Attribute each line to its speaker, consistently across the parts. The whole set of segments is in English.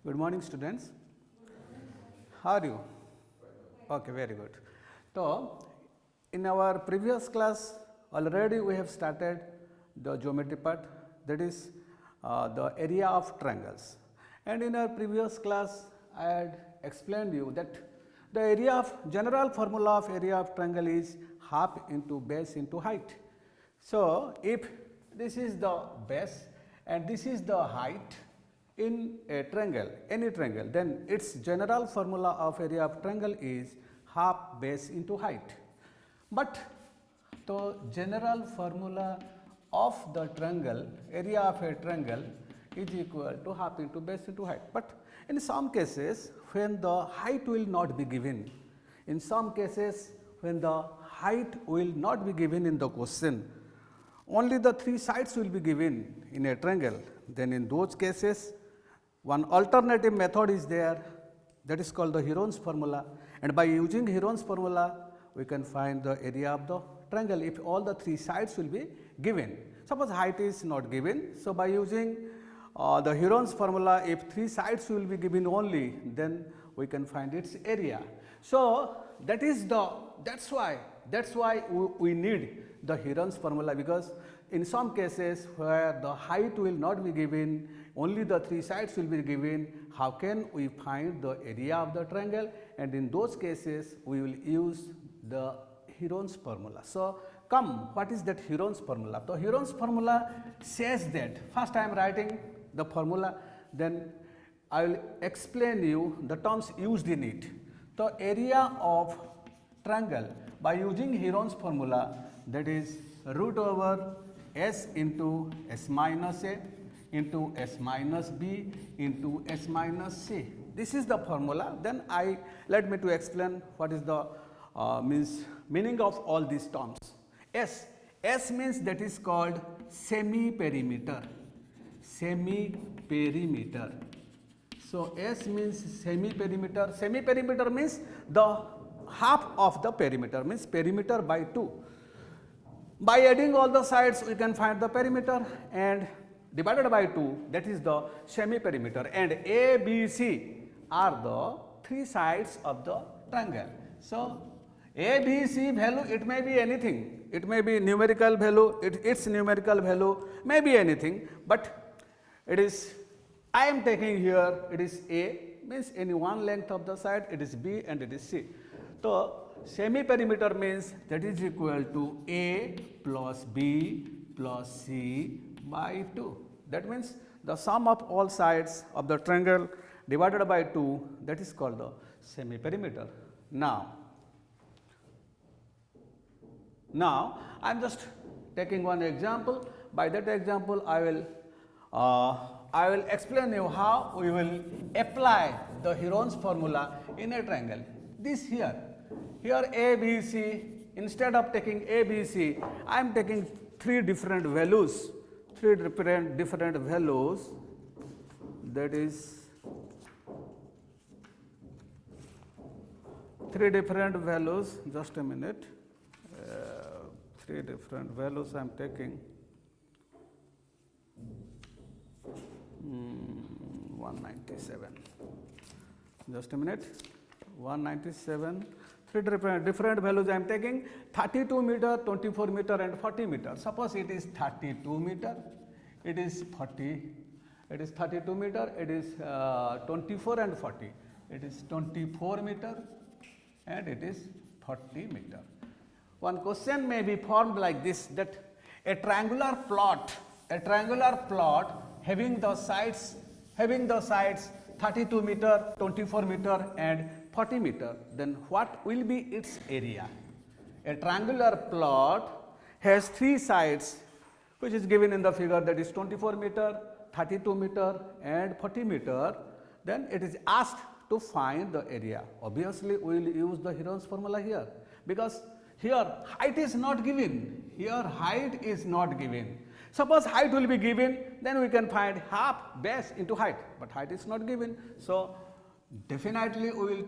Speaker 1: Good morning, students. How are you? Okay, very good. So, in our previous class, already we have started the geometry part, that is the area of triangles. And in our previous class, I had explained you that the area of general formula of area of triangle is half into base into height. So, if this is the base and this is the height in a triangle, any triangle, then its general formula of area of triangle is half base into height. But the general formula of the triangle, area of a triangle is equal to half into base into height. But in some cases, when the height will not be given, in some cases when the height will not be given in the question, only the three sides will be given in a triangle, then in those cases one alternative method is there, that is called the Heron's formula, and by using Heron's formula we can find the area of the triangle if all the three sides will be given. Suppose height is not given, so by using the Heron's formula, if three sides will be given only, then we can find its area. So that's why we need the Heron's formula, because in some cases where the height will not be given, only the three sides will be given, how can we find the area of the triangle? And in those cases we will use the Heron's formula. So come, what is that Heron's formula? The Heron's formula says that, first I am writing the formula, then I will explain you the terms used in it. The area of triangle by using Heron's formula, that is root over s into s minus a into s minus b into s minus c. This is the formula. Then let me to explain what is the meaning of all these terms. S means that is called semi-perimeter. Semi-perimeter. So S means semi-perimeter. Semi-perimeter means the half of the perimeter, means perimeter by 2. By adding all the sides we can find the perimeter, and divided by 2, that is the semi-perimeter, and A, B, C are the three sides of the triangle. So A, B, C value, it may be anything, it may be numerical value, its numerical value may be anything, but it is, I am taking here, it is A, means any one length of the side, it is B and it is C. So semi-perimeter means that is equal to A plus B plus C by 2. That means the sum of all sides of the triangle divided by 2, that is called the semi-perimeter. Now I am just taking one example. By that example I will explain you how we will apply the Heron's formula in a triangle. This here A, B, C, instead of taking A, B, C, I am taking three different values, that is three different values, just a minute, three different values I am taking. 197, just a minute, 197, three different values I am taking, 32 meter, 24 meter and 40 meter. Suppose it is 32 meter, it is 40, it is 32 meter, it is 24 and 40, it is 24 meter and it is 40 meter. One question may be formed like this, that a triangular plot having the sides 32 meter, 24 meter and 40 meter, then what will be its area? A triangular plot has three sides which is given in the figure, that is 24 meter, 32 meter and 40 meter. Then it is asked to find the area. Obviously we will use the Heron's formula here, because here height is not given, Suppose height will be given, then we can find half base into height, but height is not given. So definitely we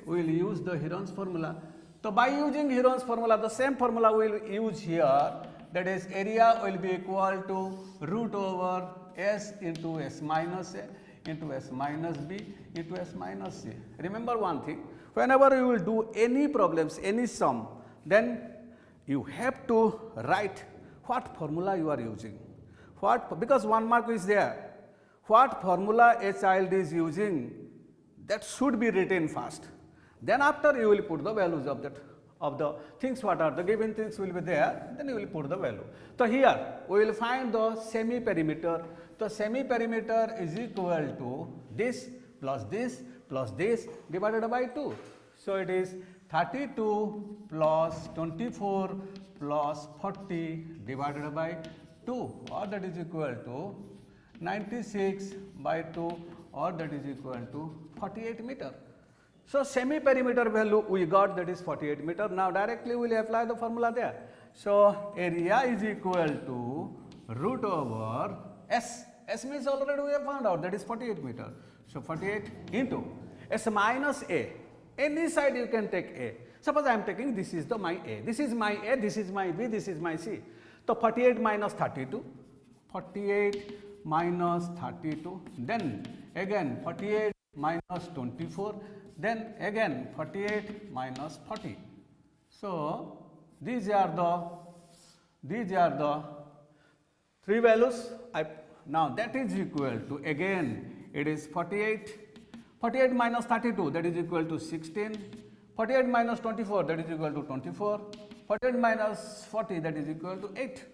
Speaker 1: will use the Heron's formula. So by using Heron's formula, the same formula we will use here, that is area will be equal to root over s into s minus a into S minus B into S minus C. Remember one thing, whenever you will do any problems, any sum, then you have to write what formula you are using. Because 1 mark is there. What formula a child is using, that should be written first. Then after you will put the values of the things, what are the given things will be there, then you will put the value. So here we will find the semi perimeter. The semi perimeter is equal to this plus this plus this divided by 2. So it is 32 plus 24 plus 40 divided by 2, or that is equal to 96 by 2, or that is equal to 48 meter. So semi perimeter value we got, that is 48 meter. Now directly we will apply the formula there. So area is equal to root over S. S means already we have found out, that is 48 meter. So 48 into S minus A. Any side you can take A. Suppose I am taking, this is the my A. This is my A, this is my B, this is my C. So 48 minus 32. 48 minus 32. Then again 48 minus 24. Then again 48 minus 40. So these are the three values. Now that is equal to, again it is 48 minus 32, that is equal to 16. 48 minus 24, that is equal to 24. 48 minus 40, that is equal to 8.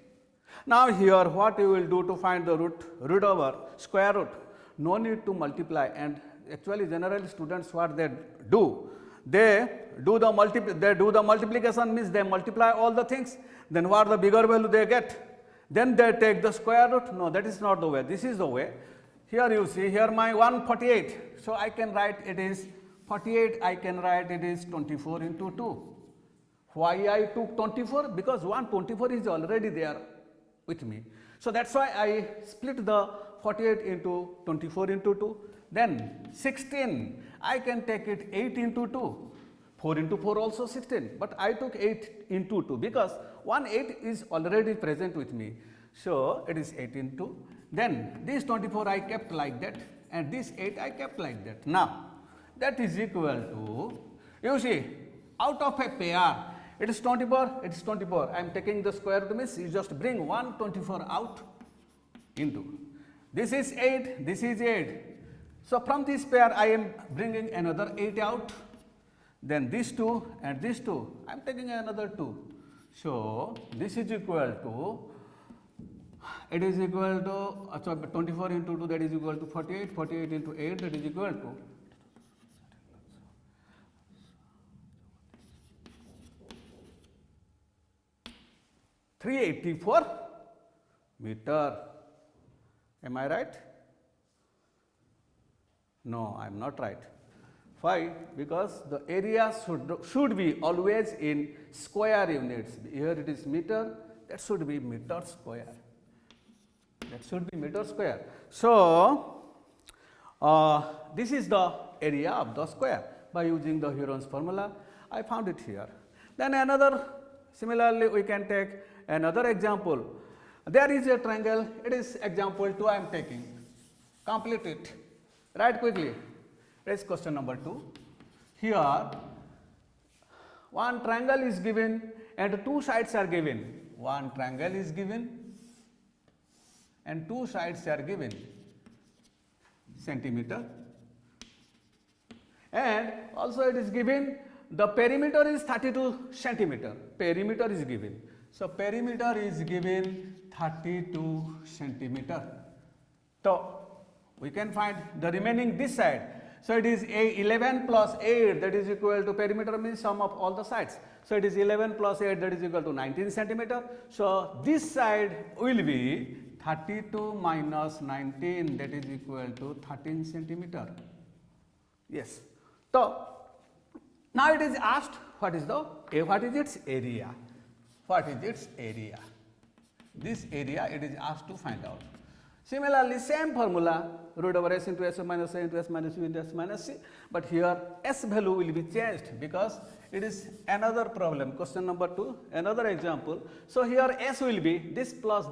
Speaker 1: Now here what you will do to find the root over square root, no need to multiply. And actually generally students what they do the multiplication, means they multiply all the things, then what the bigger value they get, then they take the square root. No, that is not the way, this is the way. Here you see, here my 148, so I can write it is 48, I can write it is 24 into 2. Why I took 24? Because 124 is already there with me. So that's why I split the 48 into 24 into 2. Then 16, I can take it 8 into 2. 4 into 4 also 16, but I took 8 into 2 because 8 is already present with me. So it is 8 into. Then this 24 I kept like that, and this 8 I kept like that. Now that is equal to, you see, out of a pair, it is 24, it is 24. I am taking the square root, means you just bring 124 out into. This is 8, this is 8. So from this pair I am bringing another 8 out. Then this 2 and this 2, I am taking another 2. So this is equal to, it is equal to 24 into 2, that is equal to 48, 48 into 8, that is equal to 384 meter. Am I right? No, I am not right. Why? Because the area should be always in square units. Here it is meter, that should be meter square. That should be meter square. So this is the area of the square by using the Heron's formula. I found it here. Then another, similarly we can take another example. There is a triangle, it is example 2 I am taking. Complete it. Write quickly. It is question number 2. Here one triangle is given and two sides are given. One triangle is given and two sides are given, centimeter, and also it is given the perimeter is 32 centimeter. Perimeter is given. So perimeter is given 32 centimeter. So we can find the remaining this side. So it is 11 plus 8, that is equal to, perimeter means sum of all the sides. So it is 11 plus 8, that is equal to 19 centimeter. So this side will be 32 minus 19, that is equal to 13 centimeter. Yes. So now it is asked, what is its area? What is its area? This area it is asked to find out. Similarly, same formula, root over S into S minus A into S minus B into S minus C, but here S value will be changed because it is another problem, question number 2, another example. So here S will be this plus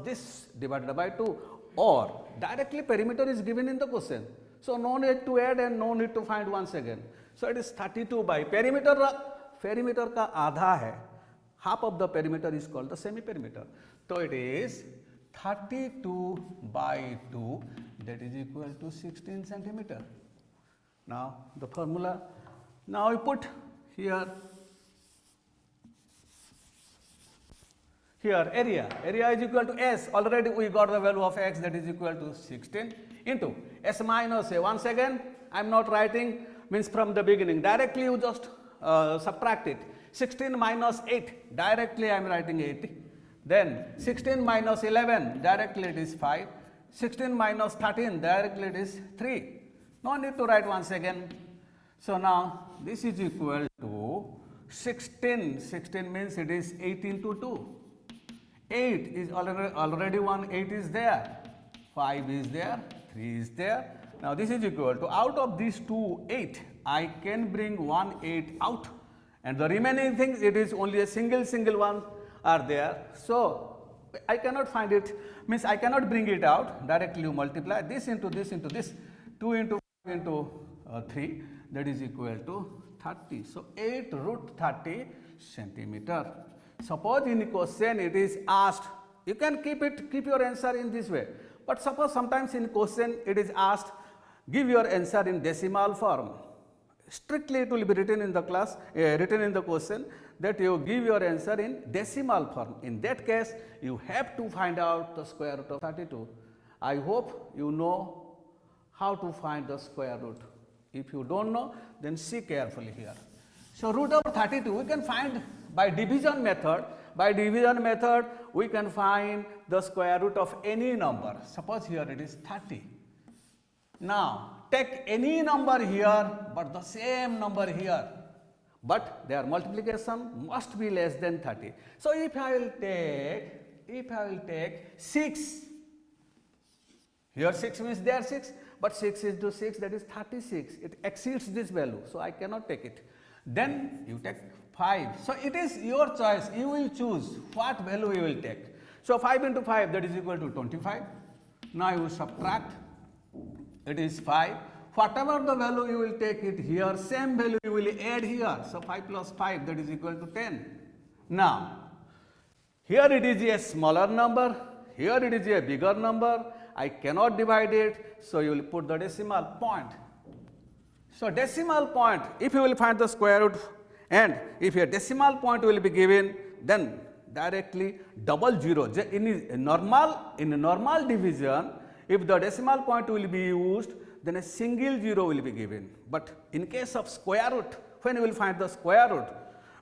Speaker 1: this divided by 2. or directly perimeter is given in the question. So no need to add and no need to find once again. So it is 32 by perimeter का आधा है, half of the perimeter is called the semi-perimeter. So it is 32 by 2, that is equal to 16 centimeter. Now the formula, now we put here area is equal to S, already we got the value of X, that is equal to 16 into S minus A. Once again I am not writing, means from the beginning, directly you just subtract it. 16 minus 8, directly I am writing 8. Then 16 minus 11, directly it is 5. 16 minus 13, directly it is 3. No need to write once again. So now this is equal to 16. 16 means it is 8 into 2. 8 is already 1, 8 is there. 5 is there, 3 is there. Now this is equal to, out of these two 8, I can bring 1 8 out. And the remaining things, it is only a single one are there. So I cannot find it, means I cannot bring it out. Directly you multiply this into this into this. 2 into 5 into 3, that is equal to 30. So 8 root 30 centimeter. Suppose in the question it is asked, you can keep your answer in this way. But suppose sometimes in question it is asked, give your answer in decimal form. Strictly it will be written in the class, written in the question that you give your answer in decimal form. In that case, you have to find out the square root of 32. I hope you know how to find the square root. If you don't know, then see carefully here. So root of 32 we can find by division method. By division method, we can find the square root of any number. Suppose here it is 30. Now take any number here, but the same number here, but their multiplication must be less than 30. So if I will take 6, here 6 means there 6, but 6 into 6, that is 36. It exceeds this value, so I cannot take it. Then you take 5. So it is your choice. You will choose what value you will take. So 5 into 5, that is equal to 25. Now you subtract. It is 5. Whatever the value you will take it here, same value you will add here. So 5 plus 5, that is equal to 10. Now, here it is a smaller number, here it is a bigger number. I cannot divide it, so you will put the decimal point. So decimal point, if you will find the square root, and if a decimal point will be given, then directly double zero. In normal division, if the decimal point will be used, then a single zero will be given. But in case of square root, when you will find the square root,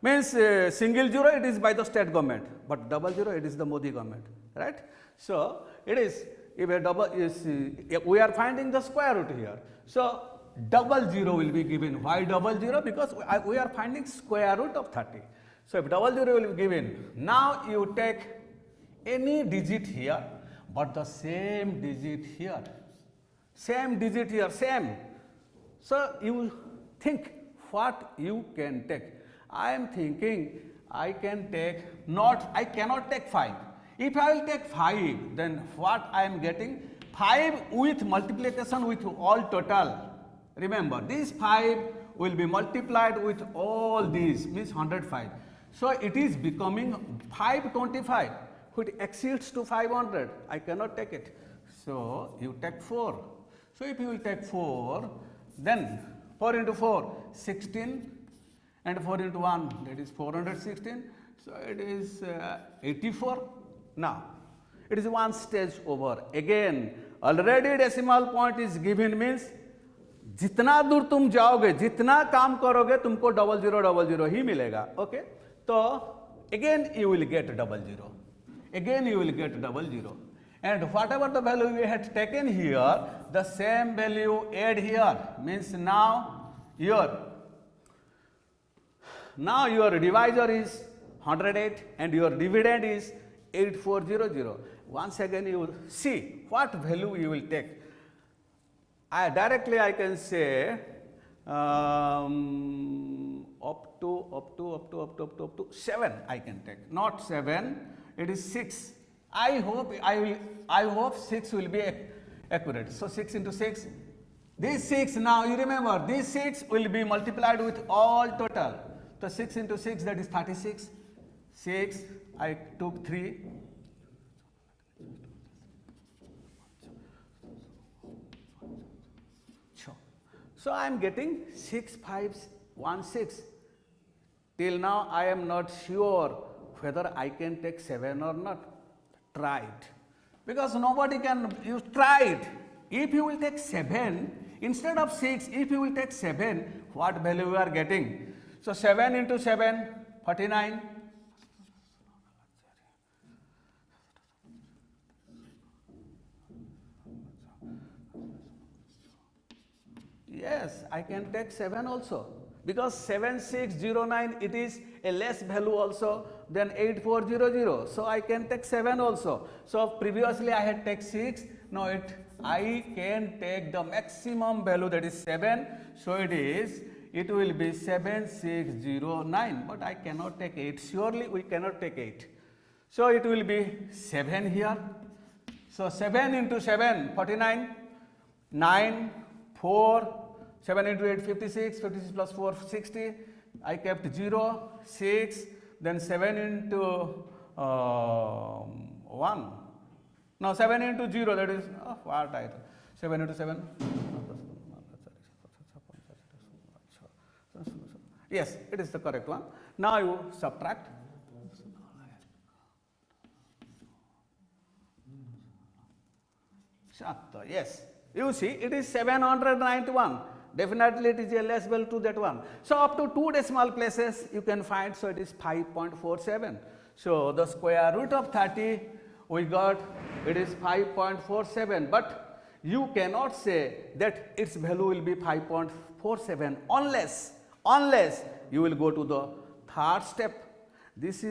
Speaker 1: means single zero it is by the state government, but double zero it is the Modi government, right? So it is, if a double is, we are finding the square root here. So double zero will be given. Why double zero? Because we are finding square root of 30. So if double zero will be given, now you take any digit here, but the same digit here. Same digit here, same. So you think what you can take. I am thinking I can take I cannot take 5. If I will take 5, then what I am getting? 5 with multiplication with all total. Remember, this 5 will be multiplied with all these, means 105. So it is becoming 525, which exceeds to 500. I cannot take it. So you take 4. So if you will take 4, then 4 into 4, 16, and 4 into 1, that is 416. So it is 84. Now, it is one stage over. Again, already decimal point is given, means जितना दूर तुम जाओगे, जितना काम करोगे, तुमको double zero ही मिलेगा. Okay? So again you will get double zero. Again you will get double zero. And whatever the value we had taken here, the same value add here, means now your divisor is 108 and your dividend is 8400. Once again you see what value you will take. Directly I can say up to 7 I can take, not 7, it is 6. I hope 6 will be accurate. So 6 into 6. This 6 now you remember this 6 will be multiplied with all total. So 6 into 6 that is 36. 6 I took 3. So I am getting 6516. Till now I am not sure whether I can take 7 or not. Try it. Because nobody can, you try it. If you will take 7 instead of 6, if you will take 7, what value you are getting? So 7 into 7, 49. Yes, I can take 7 also. Because 7609 it is a less value also than 8400. So I can take 7 also. So previously I had take 6. Now I can take the maximum value, that is 7. So it will be 7609. But I cannot take 8. Surely we cannot take 8. So it will be 7 here. So 7 into 7, 49. 9, 4. 7 into 8, 56, 56 plus 4, 60. I kept 0, 6, then 7 into 1. Now 7 into 0, that is, what I, 7 into 7. Yes, it is the correct one. Now you subtract. Yes, you see it is 791. Definitely it is a less value to that one. So up to 2 decimal places you can find, so it is 5.47. So the square root of 30 we got, it is 5.47, but you cannot say that its value will be 5.47 unless you will go to the third step. These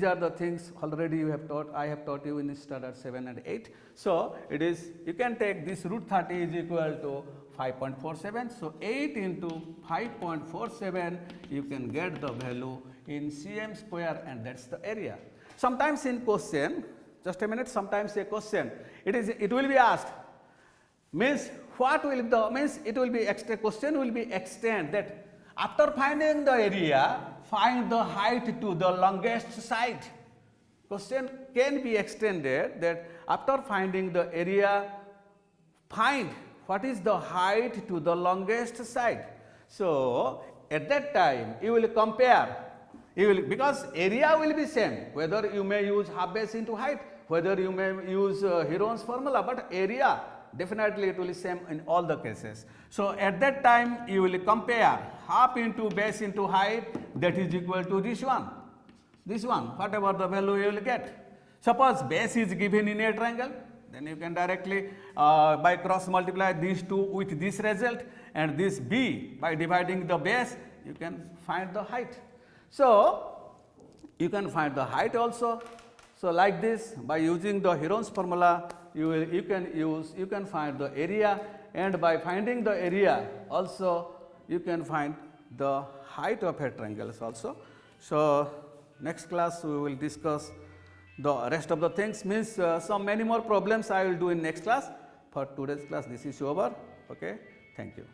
Speaker 1: are the things already you have taught, I have taught you in standard 7 and 8. So it is, you can take this root 30 is equal to 5.47. So 8 into 5.47, you can get the value in cm square, and that's the area. Sometimes in question, just a minute, sometimes a question, it will be asked, means what will the, means it will be question will be extend that after finding the area, find the height to the longest side. Question can be extended that after finding the area, find what is the height to the longest side. So at that time you will compare, because area will be same, whether you may use half base into height, whether you may use Heron's formula, but area definitely it will be same in all the cases. So at that time you will compare half into base into height, that is equal to this one, whatever the value you will get. Suppose base is given in a triangle, then you can directly by cross multiply these two with this result, and this b by dividing the base you can find the height. So you can find the height also. So like this, by using the Heron's formula, you can find the area, and by finding the area also you can find the height of a triangle also. So next class we will discuss the rest of the things, means some many more problems I will do in next class. For today's class this is over. Okay, thank you.